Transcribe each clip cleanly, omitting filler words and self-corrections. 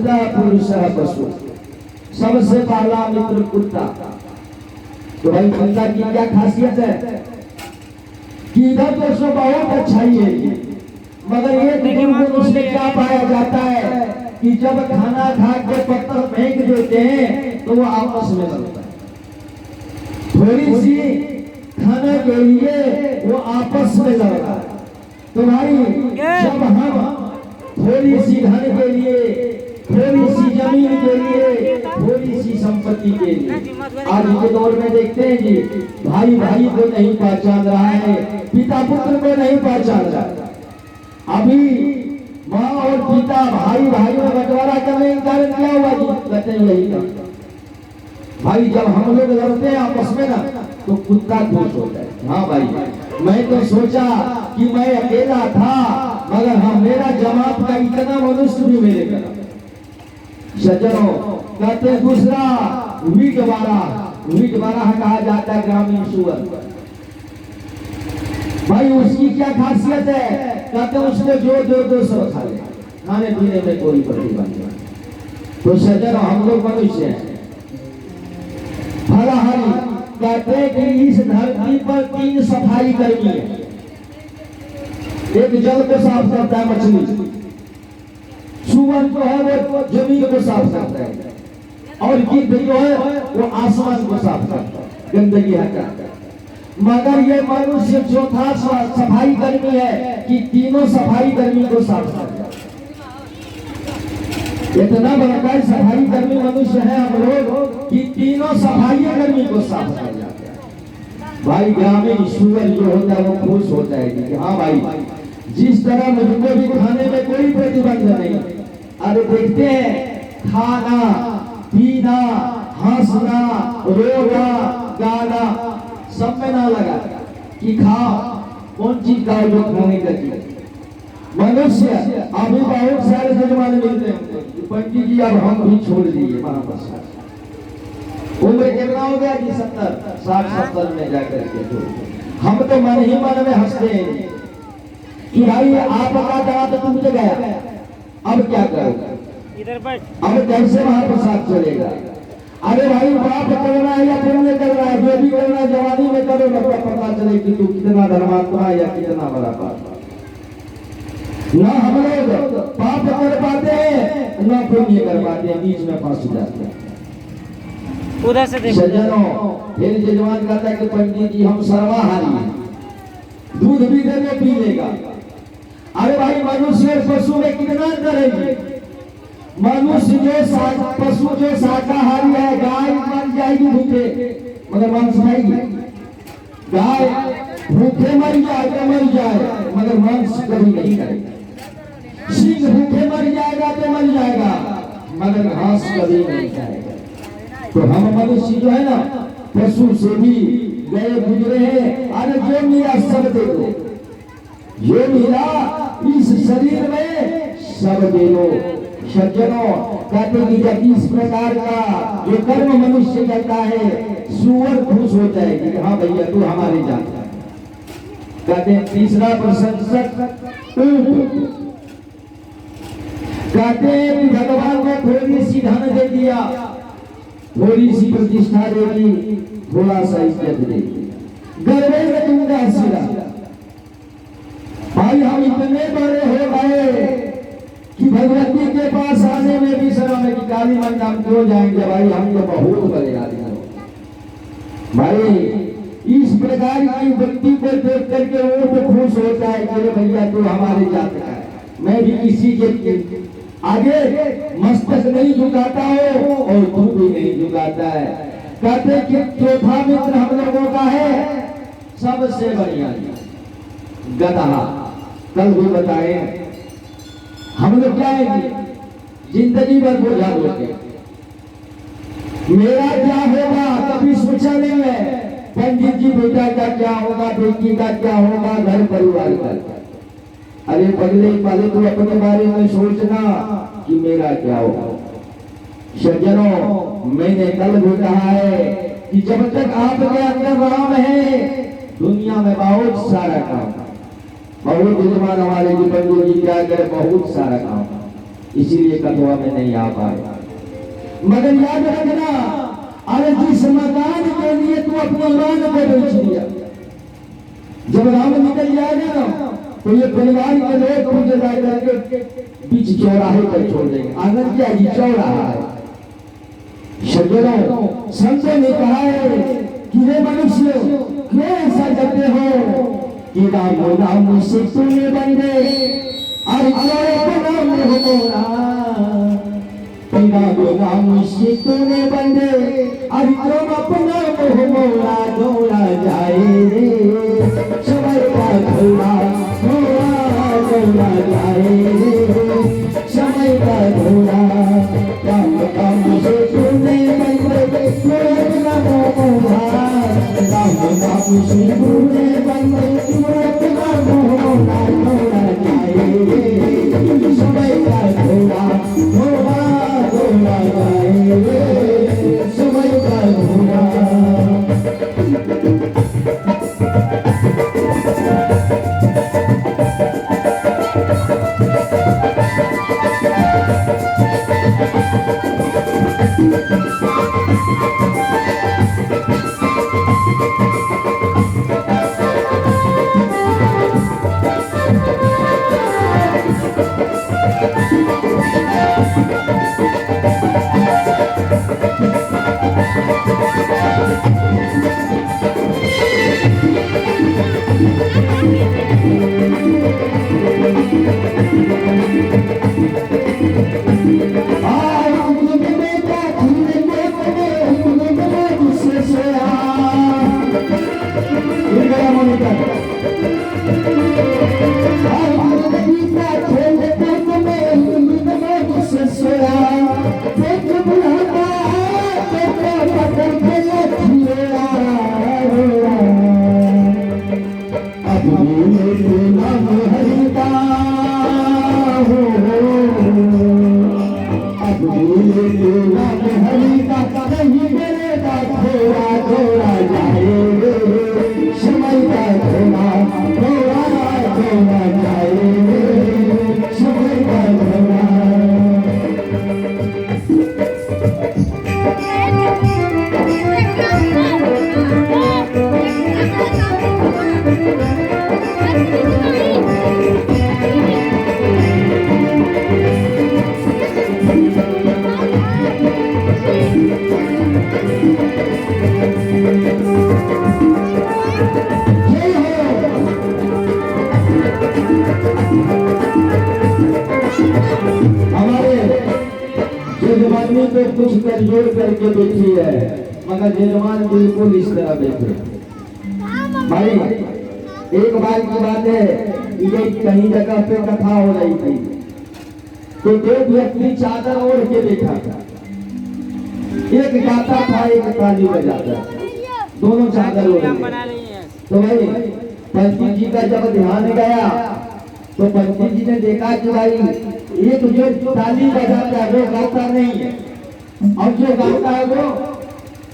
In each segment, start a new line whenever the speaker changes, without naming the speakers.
पिता पुरुषः पशु, सबसे पहला मित्र कुत्ता। तो भाई कुत्ता की क्या खासियत है कि इधर तो उसमें बहुत अच्छाई है, मगर एक गुण उसमें क्या पाया जाता है कि जब खाना खा के पत्थर फेंक देते हैं तो वो आपस में लड़ता है। थोड़ी सी खाने के लिए वो आपस में लड़ रहा है। तो भाई जब हम थोड़ी सी धन के लिए, थोड़ी सी जमीन के लिए, थोड़ी सी संपत्ति के लिए, आज के दौर में देखते हैं जी, भाई भाई को नहीं पहचान रहा है, पिता पुत्र को नहीं पहचान रहा है। अभी माँ और पिता भाई भाई में बंटवारा करने का कारण क्या हुआ जी? कहते हैं यही था भाई, जब हम लोग लड़ते हैं आपस में ना तो कुत्ता खुश होता है। हाँ भाई, मैं तो सोचा कि मैं अकेला था, मगर हाँ मेरा जमात का इतना मनुष्य भी मेरे करा। सज्जनों, कहते हैं दूसरा वीटवारा कहा जाता है ग्रामीण सुअर। भाई उसकी क्या खासियत है? कहते हैं उसको जो दो सब खा ले, खाने पीने में कोई प्रतिबंध नहीं। तो सज्जनों, हम लोग मनुष्य हैं, फलाहारी। कहते हैं कि इस धरती पर 3 सफाई कर्मी है। एक जल को साफ करता है मछली, सुअर जो है वो जमीन को साफ करता है, और गिद्ध जो है वो आसमान को साफ करता है, गंदगी हटाता है। मगर ये मनुष्य चौथा सफाई कर्मी है कि तीनों सफाई कर्मी को साफ करता है। इतना बड़ा सफाई कर्मी मनुष्य है हम लोग कि तीनों सफाई कर्मी को साफ कर जाते हैं। भाई ग्रामीण सुअर जो होता है वो खुश होता है कि हाँ भाई, जिस तरह मुझको भी खाने में कोई प्रतिबंध नहीं। अरे देखते हैं, खाना पीना, हंसना, रोना, गाना सब में ना लगा कि खाओ, कौन चीज खाओ जो खाने का चीज। मनुष्य अभी बहुत सारे जजमान मिलते हैं, पंडित जी अब हम भी छोड़ दिए महाप्रसाद। उम्र कितना हो गया जी? 70, 60, 70 में जाकर के हम तो मन ही मन में हंसते हैं कि भाई आपका दांत टूट गया, अब क्या करोगे? अब कैसे महाप्रसाद चलेगा? अरे भाई, बाप करना है या पुण्य करना है, जो भी करना है जवानी में करो, मतलब पता चले कि तू कितना धर्मात्मा है या कितना बड़ा पाप। ना हम लोग पाप कर पाते हैं, ना पुण्य कर पाते हैं, बीच में फंस जाते हैं।
उधर से देखो
सज्जनों, फिर यजमान कहता है कि पंडित जी हम सर्वाहारी हैं, दूध भी देंगे पी लेगा। अरे भाई, मनुष्य और पशु में कितना अंतर है जी? मनुष्य पशु जो शाकाहारी है, गाय मर जाएगी भूखे मगर मांस खाएगी। गाय भूखे मर जाए मगर मांस कभी नहीं खाएगी। सिंह भूखे मर जाएगा तो मर जाएगा, मगर घास कभी नहीं खाएगा। तो हम मनुष्य जो है ना, पशु से भी गए गुजरे हैं। अरे जो मिला सब दे दो, जो मिला इस शरीर में सब दे दो। सज्जनों, कहते कि जब इस प्रकार का जो कर्म मनुष्य करता है, सुअर खुश होता है कि हाँ भैया तू हमारे जात है। कहते हैं तीसरा प्रशंसक कहते हैं कि भगवान ने थोड़ी सी धन दे दिया, थोड़ी सी प्रतिष्ठा दे दी, थोड़ा सा इज्जत दे दी, गर्वे में दूंगा सिरा। भाई हम इतने बड़े हो गए कि भगवती के पास आने में भी शर्म है कि काली मंदिर हम क्यों जाएंगे? भाई हम तो बहुत बड़े आदमी हो। भाई इस प्रकार की व्यक्ति को देख करके वो तो खुश होता है कि भैया तू हमारे जात का है, मैं भी किसी के आगे मस्तक नहीं झुकाता हो और तू भी नहीं झुकाता है। कहते कि चौथा मित्र हम लोगों का है सबसे बढ़िया गधा। कल भी बताए हम लोग क्या है जिंदगी भर बोझा होते, मेरा क्या होगा कभी सोचा नहीं है। पंडित जी बेटा का क्या होगा, बेटी का क्या होगा, घर परिवार का। अरे पहले तो अपने बारे में सोचना कि मेरा क्या होगा। सज्जनों, मैंने कल भी कहा है कि जब तक आपके अंदर राम है, दुनिया में बहुत सारा काम, बहुत यजमान हमारे जी पंडित जी क्या करे, बहुत सारा काम। इसीलिए कटवा में नहीं आ पाए। मगर याद रखना, अरे जिस मकान के लिए तू अपने मान को बेच दिया, जब राम निकल जाएगा ना तो ये परिवार के लोग तुझे जाकर के बीच चौराहे पर छोड़ देंगे। आनंद क्या जी चौराहा है। सज्जनों, संतों ने कहा है कि हे मनुष्य, क्यों ऐसा करते हो कि राम नाम से तूने बंदे अरे नाम हो मोरा, नाम से तूने बंदे अरे अपना मोह मोरा दौड़ा जाए रे, समय का घोड़ा दौड़ा जाए रे, समय का घोड़ा राम से तूने बंदे अपना मोह मोरा, राम से तूने बंदे अपना मोह मोरा दौड़ा जाए रे, समय का घोड़ा दौड़ा जाए रे, समय का घोड़ा। जजमानी पे कुछ कर जोड़ करके बैठी है, मगर जजमान बिल्कुल इस तरह बैठे। भाई एक बार की बात है, ये कहीं जगह पे कथा हो रही थी, तो दो व्यक्ति चादर ओढ़ के बैठा था। एक गाता था, एक ताली बजाता, दोनों चादर ओढ़ के। तो भाई पंडित जी का जब ध्यान गया तो पंडित जी ने देखा कि भाई एक जो ताली बजाता है वो गाता नहीं है, और जो गाता है वो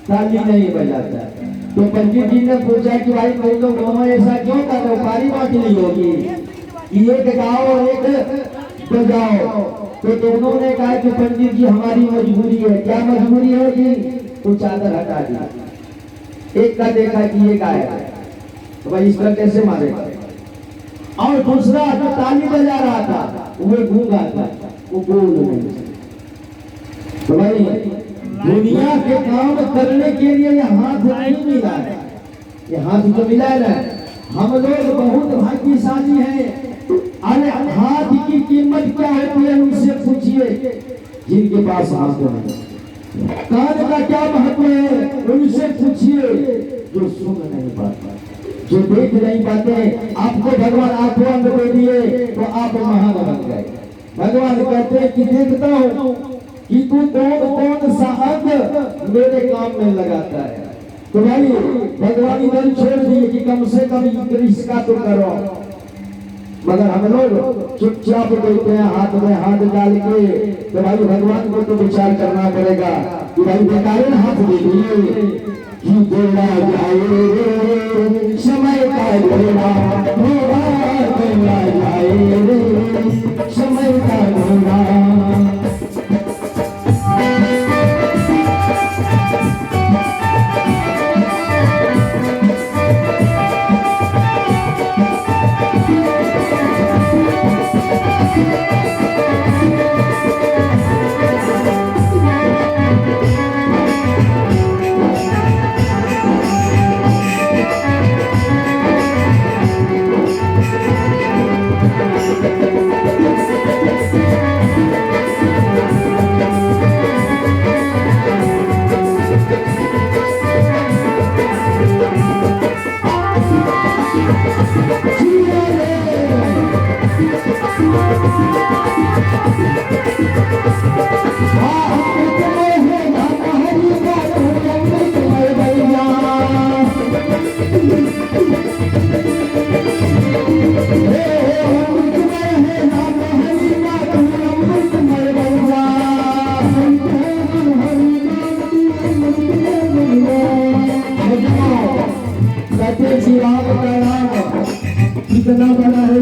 ताली नहीं बजाता है। तो पंडित जी ने पूछा कि भाई तुम लोग दोनों ऐसा क्यों कर रहे हो, पारी बात नहीं होगी कि एक गाओ और एक बजाओ। तो दोनों ने कहा कि पंडित जी हमारी मजबूरी है। क्या मजबूरी है कि तो चादर हटा दी। एक का देखा कि ये गाया, तो भाई इसका कैसे मारेगा, और दूसरा जो ताली बजा रहा था वो गूंगा था, वो बोल नहीं। तो भाई दुनिया के काम करने के लिए ये हाथ नहीं मिला है, ये हाथ जो मिला है ना, हम लोग बहुत भाग्यशाली हैं। अरे हाथ की कीमत क्या होती है उनसे पूछिए जिनके पास हाथ नहीं। कान का क्या महत्व है उनसे पूछिए जो सुन नहीं पाते, जो देख नहीं पाते। आपको भगवान आंखों अंग दे दिए तो आप महान बन गए। भगवान कहते हैं कि देखता हूं कि तू कौन कौन सा अंग मेरे काम में लगाता है। तो भाई भगवान इधर छोड़ दिए कि कम से कम इसका तो करो, मगर हम लोग चुपचाप बैठे हैं हाथ में हाथ डाल के। तो भाई भगवान को तो विचार करना पड़ेगा कि भाई बेकार हाथ दे दिए कि बोला जाए रे, समय का घोड़ा बोला जाए रे, समय का घोड़ा श्री राम का नाम कितना बड़ा है।